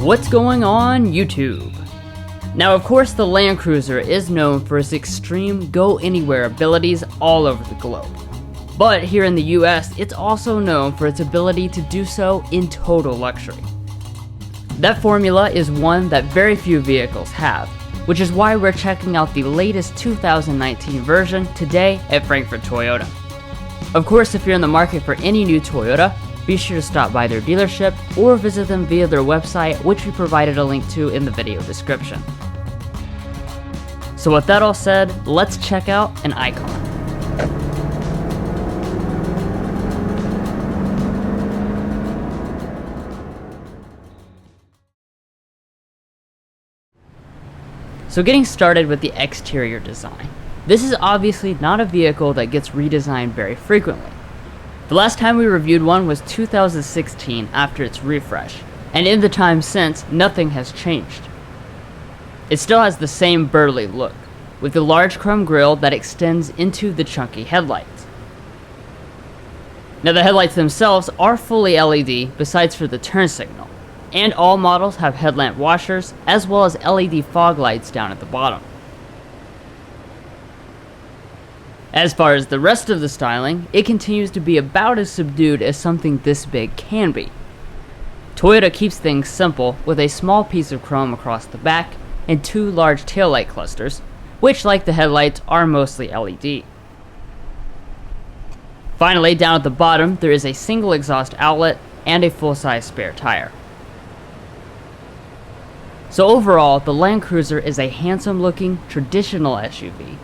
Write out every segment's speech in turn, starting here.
What's going on YouTube? Now of course the Land Cruiser is known for its extreme go-anywhere abilities all over the globe. But here in the US, it's also known for its ability to do so in total luxury. That formula is one that very few vehicles have, which is why we're checking out the latest 2019 version today at Frankfort Toyota. Of course, if you're in the market for any new Toyota, be sure to stop by their dealership or visit them via their website, which we provided a link to in the video description. So with that all said, let's check out an icon. So getting started with the exterior design. This is obviously not a vehicle that gets redesigned very frequently. The last time we reviewed one was 2016 after its refresh, and in the time since, nothing has changed. It still has the same burly look, with the large chrome grille that extends into the chunky headlights. Now the headlights themselves are fully LED besides for the turn signal, and all models have headlamp washers as well as LED fog lights down at the bottom. As far as the rest of the styling, it continues to be about as subdued as something this big can be. Toyota keeps things simple with a small piece of chrome across the back and two large taillight clusters, which like the headlights are mostly LED. Finally, down at the bottom there is a single exhaust outlet and a full-size spare tire. So overall, the Land Cruiser is a handsome looking traditional SUV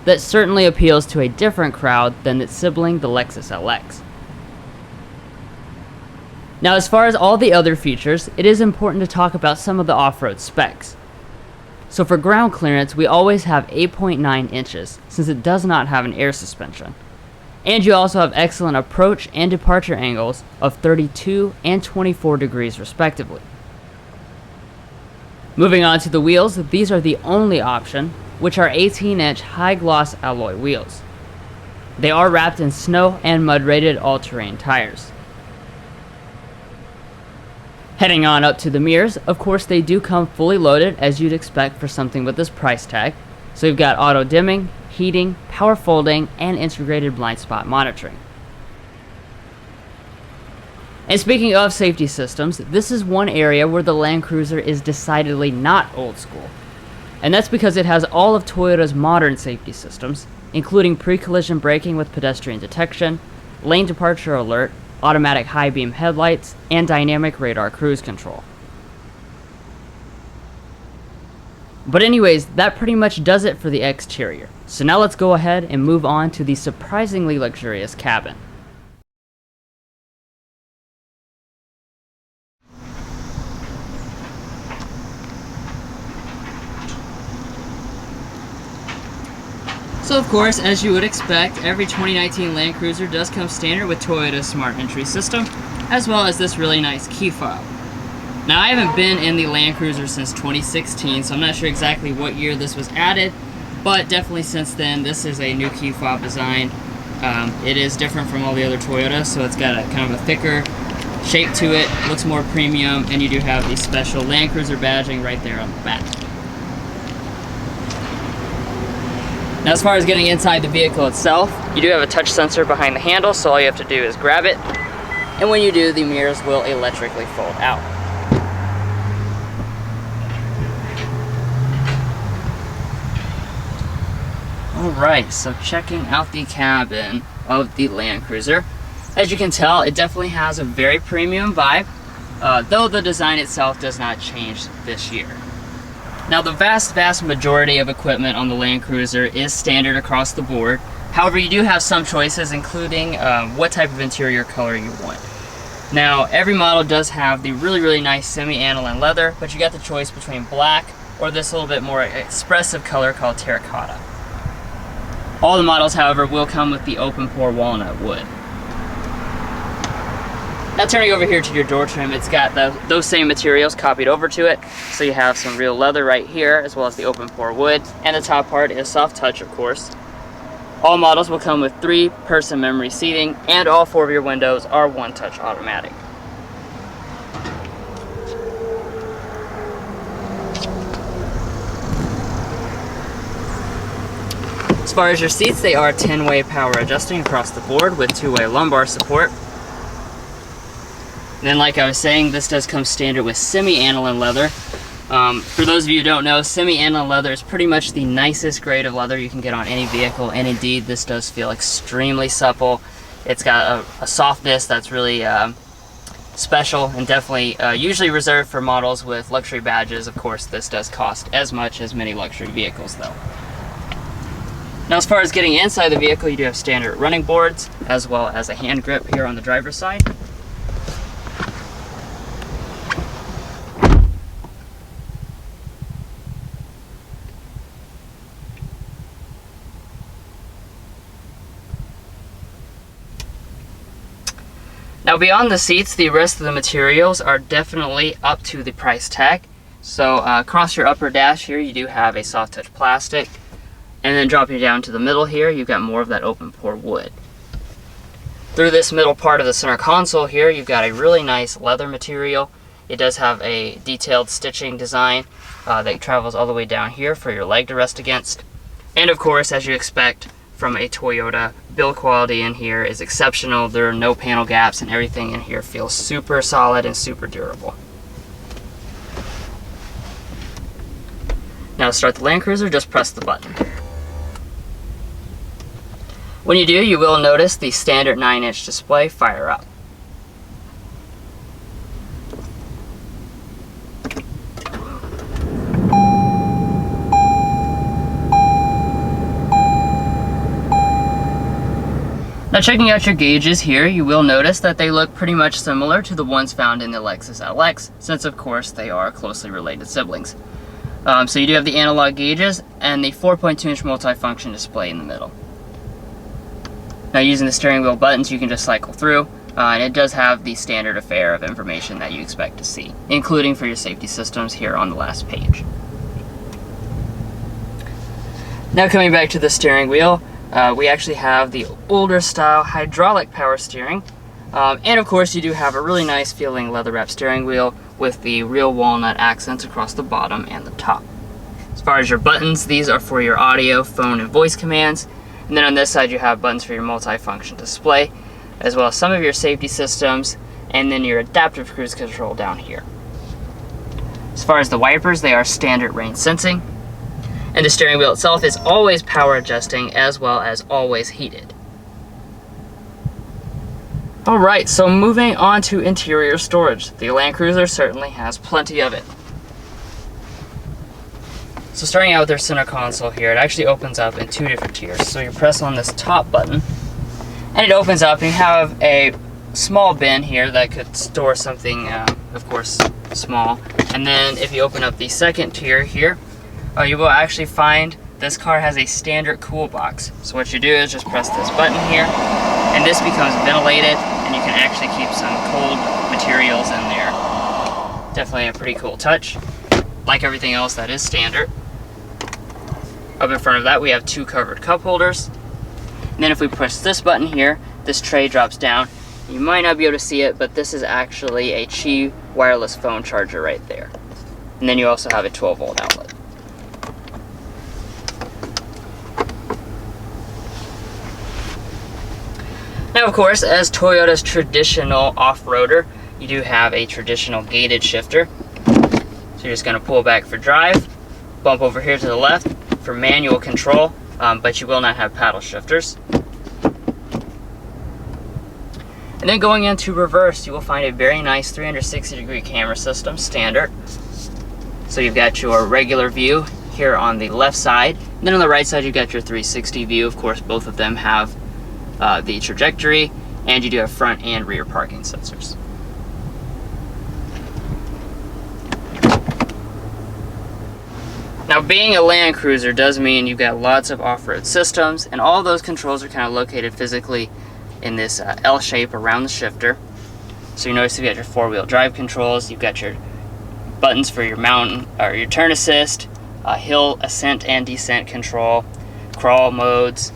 that certainly appeals to a different crowd than its sibling, the Lexus LX. Now as far as all the other features, it is important to talk about some of the off-road specs. So for ground clearance, we always have 8.9 inches, since it does not have an air suspension. And you also have excellent approach and departure angles of 32 and 24 degrees respectively. Moving on to the wheels, these are the only option, which are 18-inch high-gloss alloy wheels. They are wrapped in snow and mud-rated all-terrain tires. Heading on up to the mirrors, of course they do come fully loaded as you'd expect for something with this price tag. So you've got auto dimming, heating, power folding, and integrated blind spot monitoring. And speaking of safety systems, this is one area where the Land Cruiser is decidedly not old school. And that's because it has all of Toyota's modern safety systems, including pre-collision braking with pedestrian detection, lane departure alert, automatic high beam headlights, and dynamic radar cruise control. But anyways, that pretty much does it for the exterior. So now let's go ahead and move on to the surprisingly luxurious cabin. So of course, as you would expect, every 2019 Land Cruiser does come standard with Toyota's smart entry system, as well as this really nice key fob. Now I haven't been in the Land Cruiser since 2016, so I'm not sure exactly what year this was added, but definitely since then this is a new key fob design. It is different from all the other Toyotas, so it's got a kind of a thicker shape to it, looks more premium, and you do have the special Land Cruiser badging right there on the back. Now as far as getting inside the vehicle itself, you do have a touch sensor behind the handle, so all you have to do is grab it, and when you do, the mirrors will electrically fold out. Alright, so checking out the cabin of the Land Cruiser. As you can tell, it definitely has a very premium vibe, though the design itself does not change this year. Now the vast majority of equipment on the Land Cruiser is standard across the board. However, you do have some choices, including what type of interior color you want. Now every model does have the really nice semi-aniline leather, but you got the choice between black or this little bit more expressive color called terracotta. All the models, however, will come with the open pore walnut wood. Now turning over here to your door trim, it's got those same materials copied over to it. So you have some real leather right here, as well as the open pore wood. And the top part is soft touch, of course. All models will come with 3-person memory seating, and all 4 of your windows are one-touch automatic. As far as your seats, they are 10-way power adjusting across the board with 2-way lumbar support. And then, like I was saying, this does come standard with semi-aniline leather. For those of you who don't know, semi-aniline leather is pretty much the nicest grade of leather you can get on any vehicle, and indeed this does feel extremely supple. It's got a softness that's really special and definitely usually reserved for models with luxury badges. Of course, this does cost as much as many luxury vehicles though. Now, as far as getting inside the vehicle, you do have standard running boards as well as a hand grip here on the driver's side. Now, beyond the seats, the rest of the materials are definitely up to the price tag. So across your upper dash here, you do have a soft touch plastic. And then dropping down to the middle here, you've got more of that open pore wood. Through this middle part of the center console here, you've got a really nice leather material. It does have a detailed stitching design that travels all the way down here for your leg to rest against. And of course, as you expect from a Toyota, build quality in here is exceptional. There are no panel gaps and everything in here feels super solid and super durable. Now to start the Land Cruiser, just press the button. When you do, you will notice the standard 9-inch display fire up. Now, checking out your gauges here, you will notice that they look pretty much similar to the ones found in the Lexus LX, since of course they are closely related siblings. So you do have the analog gauges and the 4.2-inch multifunction display in the middle. Now, using the steering wheel buttons, you can just cycle through, and it does have the standard affair of information that you expect to see, including for your safety systems here on the last page. Now, coming back to the steering wheel, we actually have the older style hydraulic power steering, and of course you do have a really nice feeling leather wrap steering wheel with the real walnut accents across the bottom and the top. As far as your buttons, these are for your audio, phone, and voice commands, and then on this side you have buttons for your multi-function display, as well as some of your safety systems, and then your adaptive cruise control down here. As far as the wipers, they are standard rain sensing. And the steering wheel itself is always power adjusting as well as always heated. Alright, so moving on to interior storage. The Land Cruiser certainly has plenty of it. So starting out with their center console here, it actually opens up in 2 different tiers. So you press on this top button and it opens up and you have a small bin here that could store something, of course, small. And then if you open up the second tier here, you will actually find this car has a standard cool box. So what you do is just press this button here, and this becomes ventilated, and you can actually keep some cold materials in there. Definitely a pretty cool touch. Like everything else, that is standard. Up in front of that, we have 2 covered cup holders. And then if we push this button here, this tray drops down. You might not be able to see it, but this is actually a Qi wireless phone charger right there. And then you also have a 12-volt outlet. Now, of course, as Toyota's traditional off-roader, you do have a traditional gated shifter. So you're just going to pull back for drive, bump over here to the left for manual control, but you will not have paddle shifters. And then going into reverse, you will find a very nice 360-degree camera system, standard. So you've got your regular view here on the left side, and then on the right side you've got your 360 view. Of course, both of them have the trajectory, and you do have front and rear parking sensors. Now, being a Land Cruiser does mean you've got lots of off-road systems, and all those controls are kind of located physically in this L shape around the shifter. So you notice you've got your 4-wheel drive controls, you've got your buttons for your mountain or your turn assist, hill ascent and descent control, crawl modes,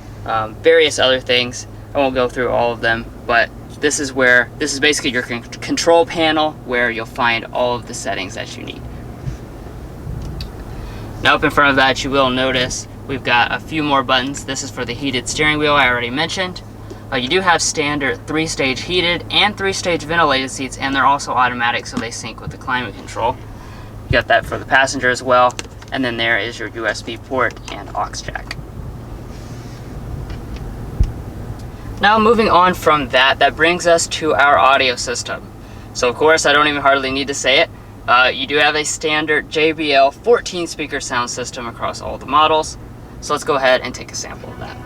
various other things. I won't go through all of them, but this is basically your control panel where you'll find all of the settings that you need. Now, up in front of that, you will notice We've got a few more buttons. This is for the heated steering wheel I already mentioned. You do have standard 3-stage heated and 3-stage ventilated seats, and they're also automatic, so they sync with the climate control. You got that for the passenger as well. And then there is your USB port and aux jack. Now moving on from that brings us to our audio system. So of course, I don't even hardly need to say it. You do have a standard JBL 14-speaker sound system across all the models. So let's go ahead and take a sample of that.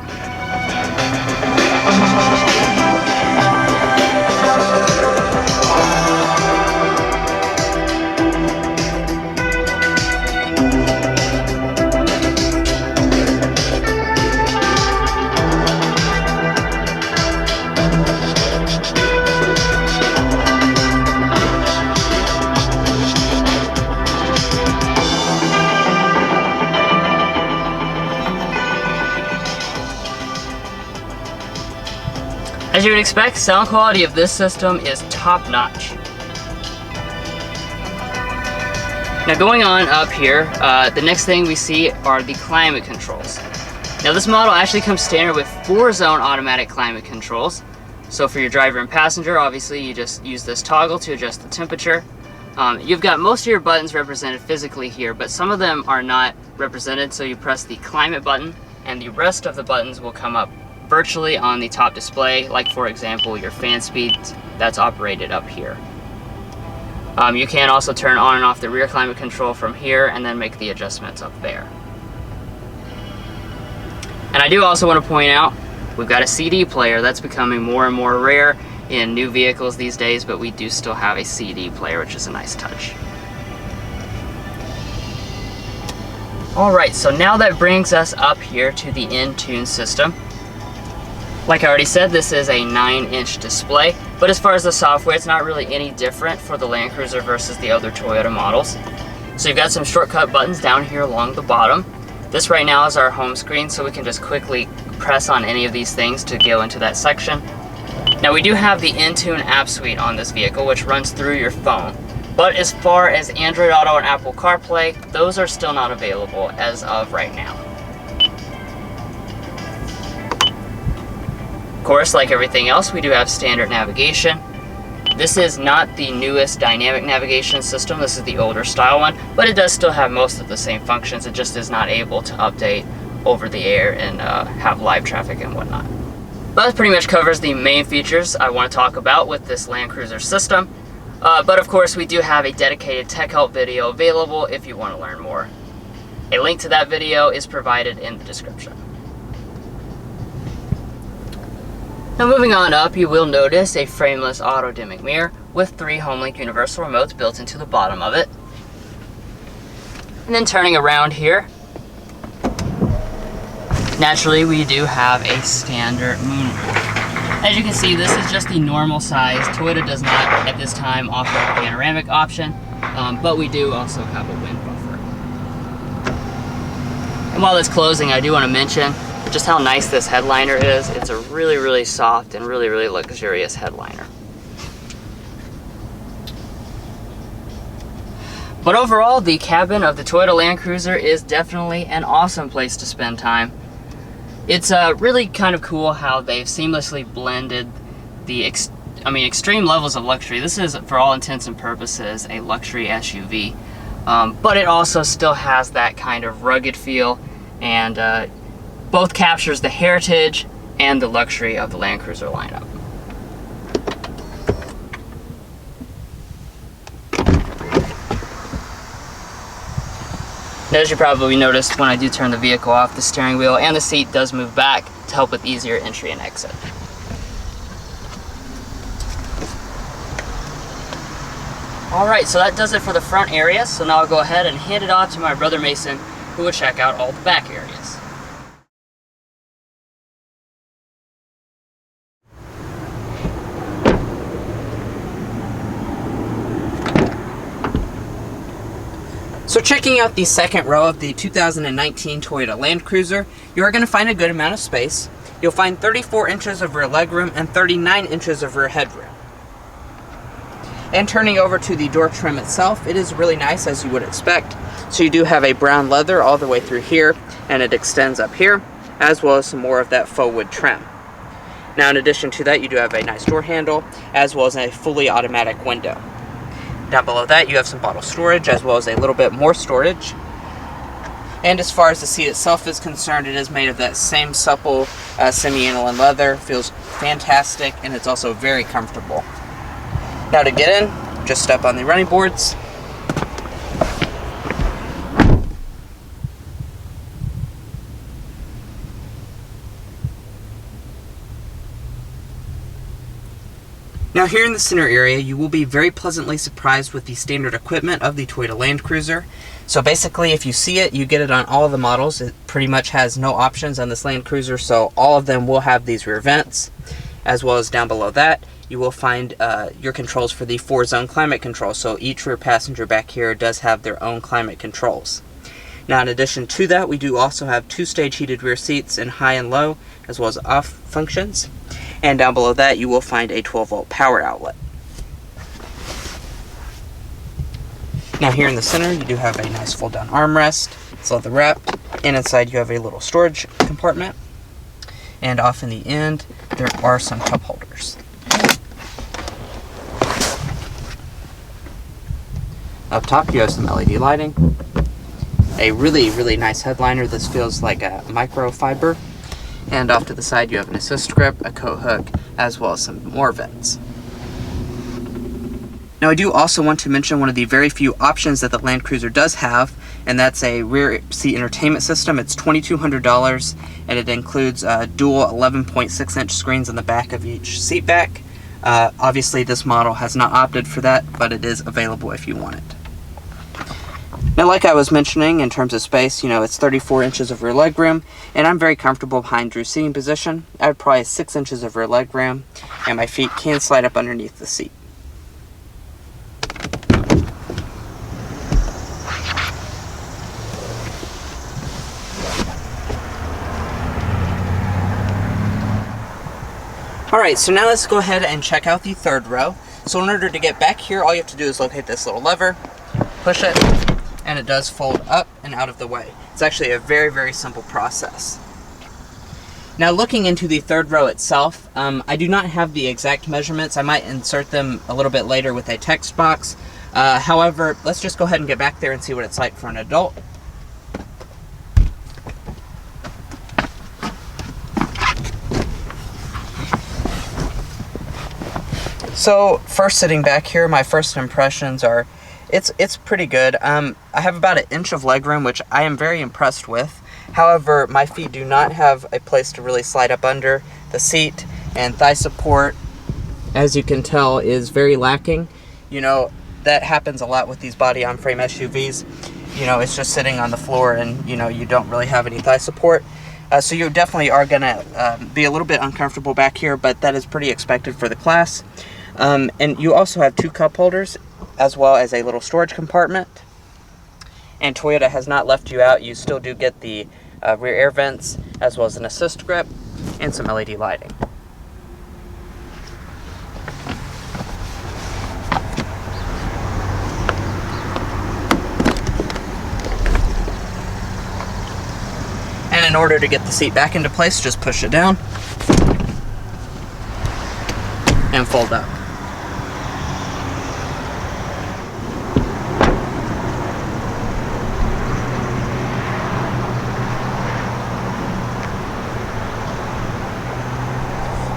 As you would expect, sound quality of this system is top-notch. Now going on up here, the next thing we see are the climate controls. Now this model actually comes standard with 4-zone automatic climate controls. So for your driver and passenger, obviously you just use this toggle to adjust the temperature. You've got most of your buttons represented physically here, but some of them are not represented, so you press the climate button and the rest of the buttons will come up virtually on the top display, like for example your fan speed that's operated up here. You can also turn on and off the rear climate control from here and then make the adjustments up there. And I do also want to point out we've got a CD player. That's becoming more and more rare in new vehicles these days, but we do still have a CD player, which is a nice touch. Alright, so now that brings us up here to the Entune system. Like I already said, this is a 9-inch display, but as far as the software, it's not really any different for the Land Cruiser versus the other Toyota models. So you've got some shortcut buttons down here along the bottom. This right now is our home screen, so we can just quickly press on any of these things to go into that section. Now we do have the Entune app suite on this vehicle, which runs through your phone. But as far as Android Auto and Apple CarPlay, those are still not available as of right now. Of course, like everything else, we do have standard navigation. This is not the newest dynamic navigation system, this is the older style one, but it does still have most of the same functions. It just is not able to update over the air and have live traffic and whatnot. But that pretty much covers the main features I want to talk about with this Land Cruiser system. But of course, we do have a dedicated tech help video available if you want to learn more. A link to that video is provided in the description. Now moving on up, you will notice a frameless auto-dimming mirror with 3 HomeLink universal remotes built into the bottom of it. And then turning around here, naturally we do have a standard moonroof. As you can see, this is just the normal size. Toyota does not at this time offer a panoramic option, but we do also have a wind buffer. And while it's closing, I do want to mention just how nice this headliner is. It's a really, really soft and really, really luxurious headliner. But overall, the cabin of the Toyota Land Cruiser is definitely an awesome place to spend time. It's really kind of cool how they've seamlessly blended the extreme levels of luxury. This is, for all intents and purposes, a luxury SUV. But it also still has that kind of rugged feel, and both captures the heritage and the luxury of the Land Cruiser lineup. As you probably noticed, when I do turn the vehicle off, the steering wheel and the seat does move back to help with easier entry and exit. Alright, so that does it for the front area, so now I'll go ahead and hand it off to my brother Mason, who will check out all the back areas. So checking out the second row of the 2019 Toyota Land Cruiser, you are going to find a good amount of space. You'll find 34 inches of rear legroom and 39 inches of rear headroom. And turning over to the door trim itself, it is really nice, as you would expect. So you do have a brown leather all the way through here, and it extends up here, as well as some more of that faux wood trim. Now, in addition to that, you do have a nice door handle, as well as a fully automatic window. Down below that, you have some bottle storage, as well as a little bit more storage. And as far as the seat itself is concerned, it is made of that same supple semi-aniline leather. Feels fantastic, and it's also very comfortable. Now to get in, just step on the running boards. Now here in the center area, you will be very pleasantly surprised with the standard equipment of the Toyota Land Cruiser. So basically, if you see it, you get it on all of the models. It pretty much has no options on this Land Cruiser, so all of them will have these rear vents. As well as down below that, you will find your controls for the 4-zone climate control. So each rear passenger back here does have their own climate controls. Now, in addition to that, we do also have 2-stage heated rear seats in high and low, as well as off functions. And down below that, you will find a 12-volt power outlet. Now here in the center, you do have a nice fold-down armrest. It's leather wrapped. And inside, you have a little storage compartment. And off in the end, there are some cup holders. Up top, you have some LED lighting. A really, really nice headliner. This feels like a microfiber. And off to the side, you have an assist grip, a coat hook, as well as some more vents. Now, I do also want to mention one of the very few options that the Land Cruiser does have, and that's a rear seat entertainment system. It's $2,200, and it includes dual 11.6-inch screens on the back of each seat back. Obviously, this model has not opted for that, but it is available if you want it. Now, like I was mentioning, in terms of space, it's 34 inches of rear legroom, and I'm very comfortable behind Drew's seating position. I have probably 6 inches of rear legroom, and my feet can slide up underneath the seat. Alright, so now let's go ahead and check out the third row. So in order to get back here, all you have to do is locate this little lever, push it, and it does fold up and out of the way. It's actually a very, very simple process. Now, looking into the third row itself, I do not have the exact measurements. I might insert them a little bit later with a text box. However, let's just go ahead and get back there and see what it's like for an adult. So, first sitting back here, my first impressions are it's pretty good. I have about 1 inch of legroom, which I am very impressed with. However, my feet do not have a place to really slide up under the seat, and thigh support, as you can tell, is very lacking. That happens a lot with these body-on-frame SUVs. It's just sitting on the floor, and you don't really have any thigh support. So you definitely are going to be a little bit uncomfortable back here, but that is pretty expected for the class. And you also have 2 cup holders, as well as a little storage compartment. And Toyota has not left you out. You still do get the rear air vents, as well as an assist grip and some LED lighting. And in order to get the seat back into place, just push it down and fold up.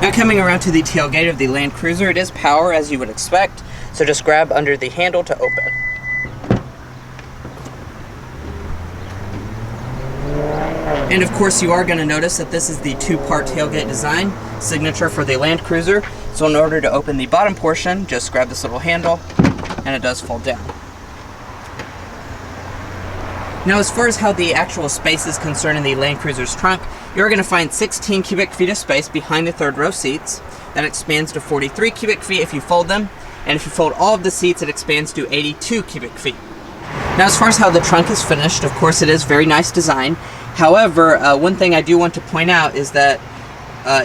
Now, coming around to the tailgate of the Land Cruiser, it is power, as you would expect, so just grab under the handle to open. And of course, you are going to notice that this is the 2-part tailgate design, signature for the Land Cruiser. So in order to open the bottom portion, just grab this little handle, and it does fold down. Now, as far as how the actual space is concerned in the Land Cruiser's trunk, you're going to find 16 cubic feet of space behind the third row seats. That expands to 43 cubic feet if you fold them, and if you fold all of the seats, it expands to 82 cubic feet. Now, as far as how the trunk is finished, of course, it is very nice design. However, one thing I do want to point out is that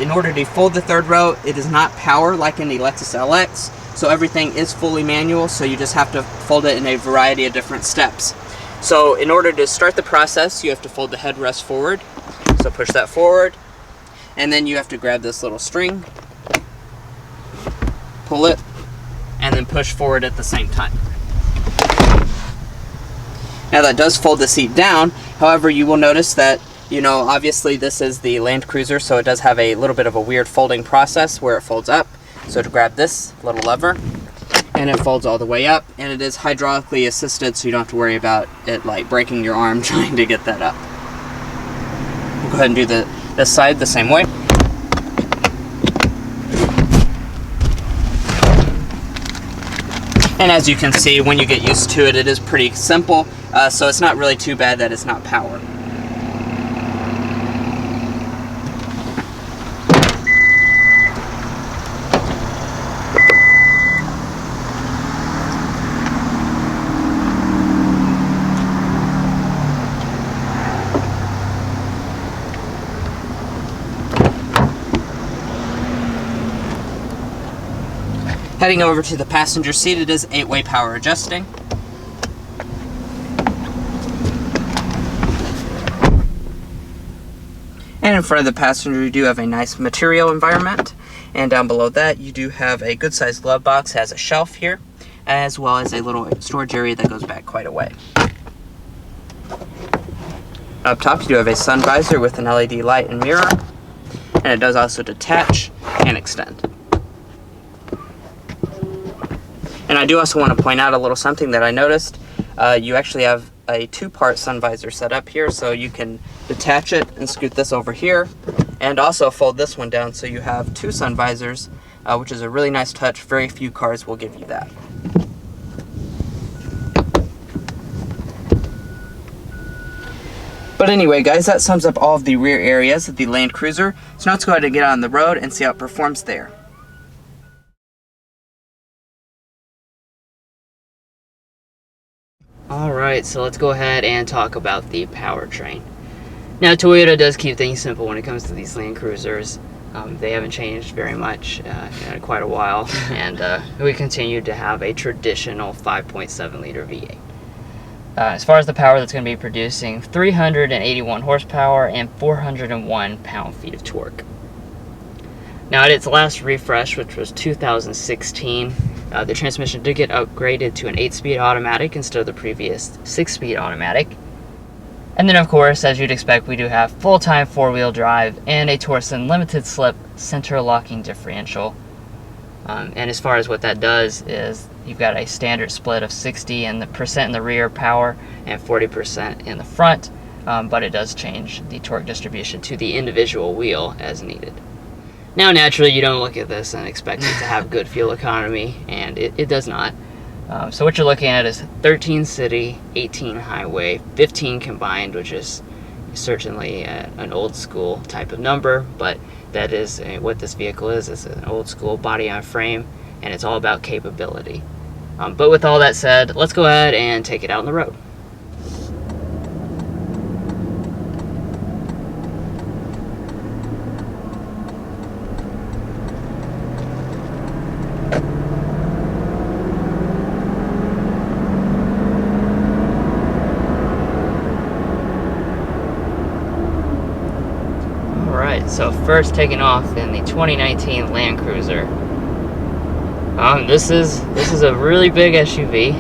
in order to fold the third row, it is not power like in the Lexus LX. So everything is fully manual, so you just have to fold it in a variety of different steps. So in order to start the process, you have to fold the headrest forward. So push that forward, and then you have to grab this little string, pull it, and then push forward at the same time. Now that does fold the seat down. However, you will notice that, obviously this is the Land Cruiser, so it does have a little bit of a weird folding process where it folds up. So to grab this little lever, and it folds all the way up, and it is hydraulically assisted, so you don't have to worry about it like breaking your arm trying to get that up. We'll go ahead and do this side the same way. And as you can see, when you get used to it, it is pretty simple, so it's not really too bad that it's not power. Heading over to the passenger seat, it is 8-way power adjusting. And in front of the passenger, you do have a nice material environment. And down below that, you do have a good sized glove box, has a shelf here, as well as a little storage area that goes back quite a way. Up top, you do have a sun visor with an LED light and mirror. And it does also detach and extend. And I do also want to point out a little something that I noticed. You actually have a 2-part sun visor set up here, so you can detach it and scoot this over here, and also fold this one down so you have 2 sun visors, which is a really nice touch. Very few cars will give you that. But anyway, guys, that sums up all of the rear areas of the Land Cruiser. So now let's go ahead and get on the road and see how it performs there. Alright, so let's go ahead and talk about the powertrain. Now, Toyota does keep things simple when it comes to these Land Cruisers. They haven't changed very much in quite a while, and we continue to have a traditional 5.7 liter V8. As far as the power that's going to be producing, 381 horsepower and 401 pound-feet of torque. Now, at its last refresh, which was 2016, the transmission did get upgraded to an 8-speed automatic instead of the previous 6-speed automatic. And then, of course, as you'd expect, we do have full-time 4-wheel drive and a Torsen limited slip center locking differential. And as far as what that does is you've got a standard split of 60% in the rear power and 40% in the front, but it does change the torque distribution to the individual wheel as needed. Now, naturally, you don't look at this and expect it to have good fuel economy, and it does not. So what you're looking at is 13 city, 18 highway, 15 combined, which is certainly an old school type of number, but that is what this vehicle is. It's an old school body on frame, and it's all about capability. But with all that said, let's go ahead and take it out on the road. So first, taking off in the 2019 Land Cruiser. This is a really big SUV.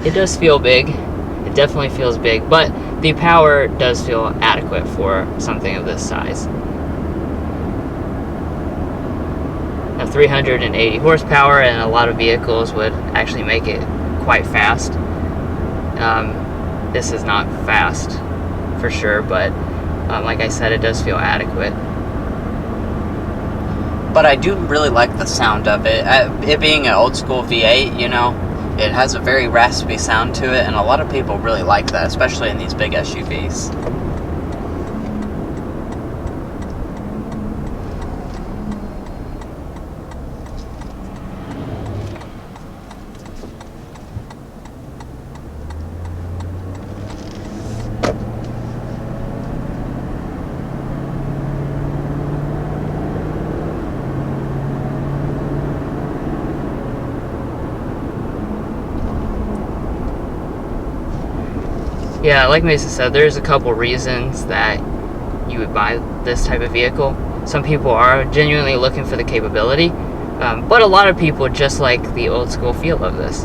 It does feel big. It definitely feels big, but the power does feel adequate for something of this size. Now, 380 horsepower, and a lot of vehicles would actually make it quite fast. This is not fast for sure, but like I said, it does feel adequate. But I do really like the sound of it. It being an old school V8, it has a very raspy sound to it, and a lot of people really like that, especially in these big SUVs. Yeah, like Mason said, there's a couple reasons that you would buy this type of vehicle. Some people are genuinely looking for the capability, but a lot of people just like the old school feel of this.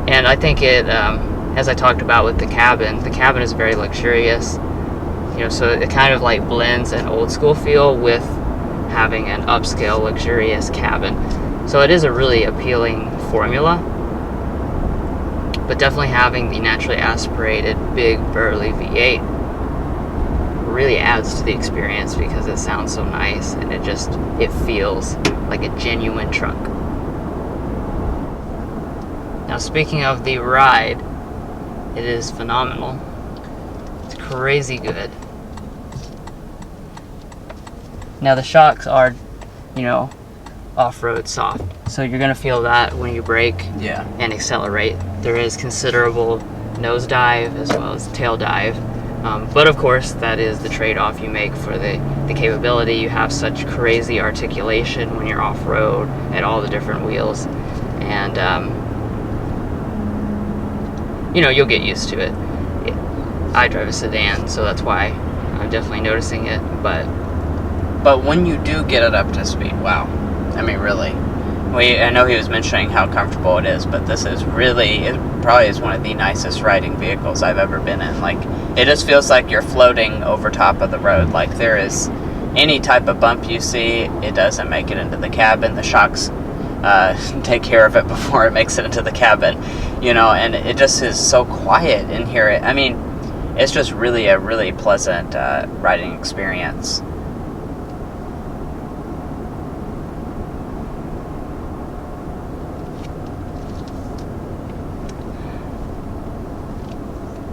And I think it, as I talked about with the cabin is very luxurious, you know, so it kind of like blends an old school feel with having an upscale luxurious cabin. So it is a really appealing formula, but definitely having the naturally aspirated big burly V8 really adds to the experience because it sounds so nice and it feels like a genuine truck. Now, speaking of the ride, it is phenomenal. It's crazy good. Now, the shocks are, you know, off-road soft, so you're gonna feel that when you brake and accelerate. There is considerable nosedive as well as tail dive, but of course that is the trade-off you make for the capability. You have such crazy articulation when you're off-road at all the different wheels, and you know, you'll get used to it. I drive a sedan, so that's why I'm definitely noticing it, but when you do get it up to speed, wow. I mean, really. I know he was mentioning how comfortable it is, but this is really, it probably is one of the nicest riding vehicles I've ever been in. Like, it just feels like you're floating over top of the road. Like, there is any type of bump you see, it doesn't make it into the cabin. The shocks take care of it before it makes it into the cabin, you know, and it just is so quiet in here. I mean, it's just really a really pleasant riding experience.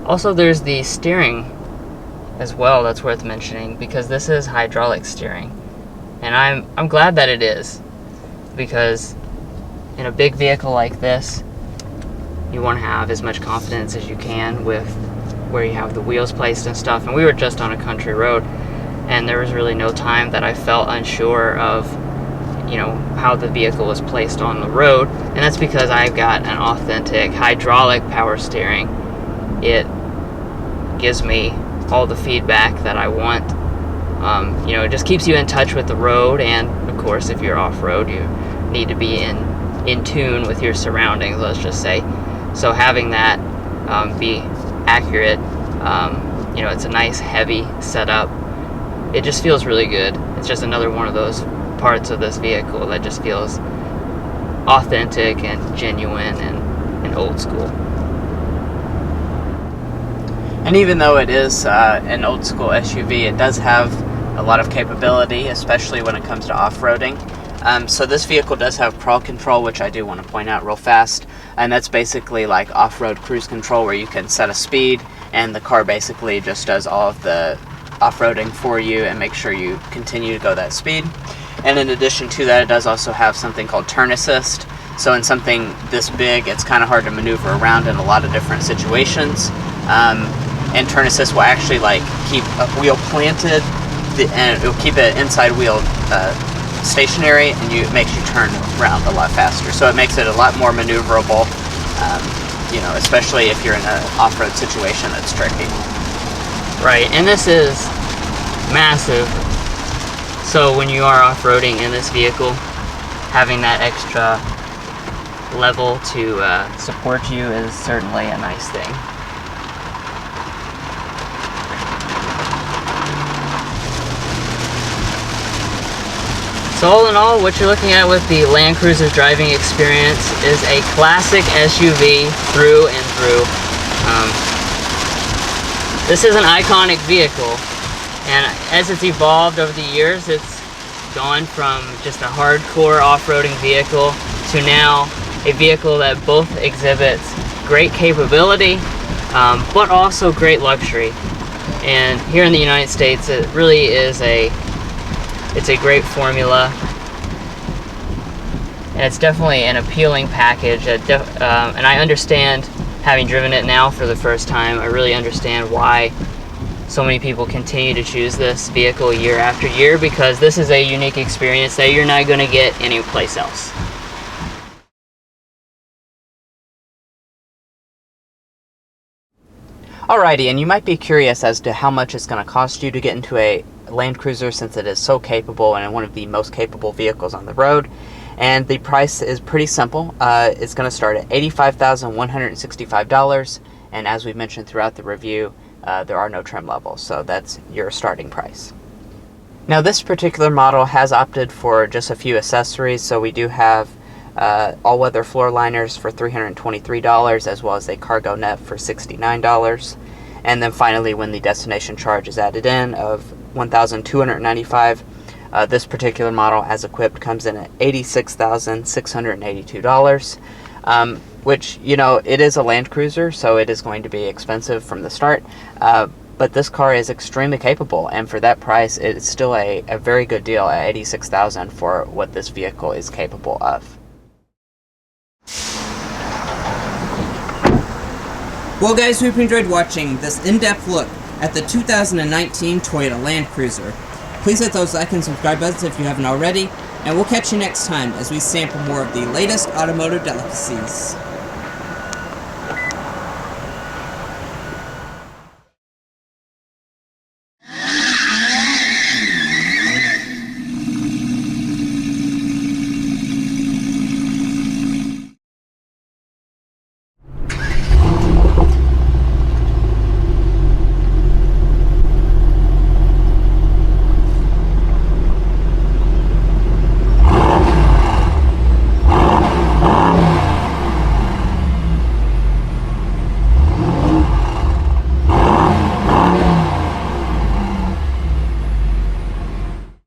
also there's the steering as well that's worth mentioning, because this is hydraulic steering, and I'm glad that it is, because in a big vehicle like this you want to have as much confidence as you can with where you have the wheels placed and stuff. And we were just on a country road, and there was really no time that I felt unsure of, you know, how the vehicle was placed on the road, and that's because I've got an authentic hydraulic power steering. It gives me all the feedback that I want. You know, it just keeps you in touch with the road, and of course if you're off-road you need to be in tune with your surroundings, let's just say. So having that be accurate, you know, it's a nice heavy setup. It just feels really good. It's just another one of those parts of this vehicle that just feels authentic and genuine and old school. And even though it is an old school SUV, it does have a lot of capability, especially when it comes to off-roading. So this vehicle does have crawl control, which I do want to point out real fast, and that's basically like off-road cruise control, where you can set a speed and the car basically just does all of the off-roading for you and make sure you continue to go that speed. And in addition to that, it does also have something called turn assist. So in something this big, it's kind of hard to maneuver around in a lot of different situations. And turn assist will actually like keep a wheel planted, and it'll keep an inside wheel stationary, and it makes you turn around a lot faster. So it makes it a lot more maneuverable, you know, especially if you're in an off-road situation that's tricky. Right, and this is massive. So when you are off-roading in this vehicle, having that extra level to support you is certainly a nice thing. So all in all, what you're looking at with the Land Cruiser's driving experience is a classic SUV through and through. This is an iconic vehicle, and as it's evolved over the years, it's gone from just a hardcore off-roading vehicle to now a vehicle that both exhibits great capability, but also great luxury. And here in the United States, it really is it's a great formula, and it's definitely an appealing package. And I understand, having driven it now for the first time, I really understand why so many people continue to choose this vehicle year after year, because this is a unique experience that you're not going to get anyplace else. Alrighty, and you might be curious as to how much it's going to cost you to get into a Land Cruiser, since it is so capable and one of the most capable vehicles on the road. And the price is pretty simple. It's going to start at $85,165, and as we mentioned throughout the review, there are no trim levels, so that's your starting price. Now, this particular model has opted for just a few accessories, so we do have all-weather floor liners for $323, as well as a cargo net for $69. And then finally, when the destination charge is added in of $1,295, this particular model, as equipped, comes in at $86,682, which, you know, it is a Land Cruiser, so it is going to be expensive from the start. But this car is extremely capable, and for that price, it's still a very good deal at $86,000 for what this vehicle is capable of. Well, guys, we hope you enjoyed watching this in-depth look at the 2019 Toyota Land Cruiser. Please hit those like and subscribe buttons if you haven't already, and we'll catch you next time as we sample more of the latest automotive delicacies.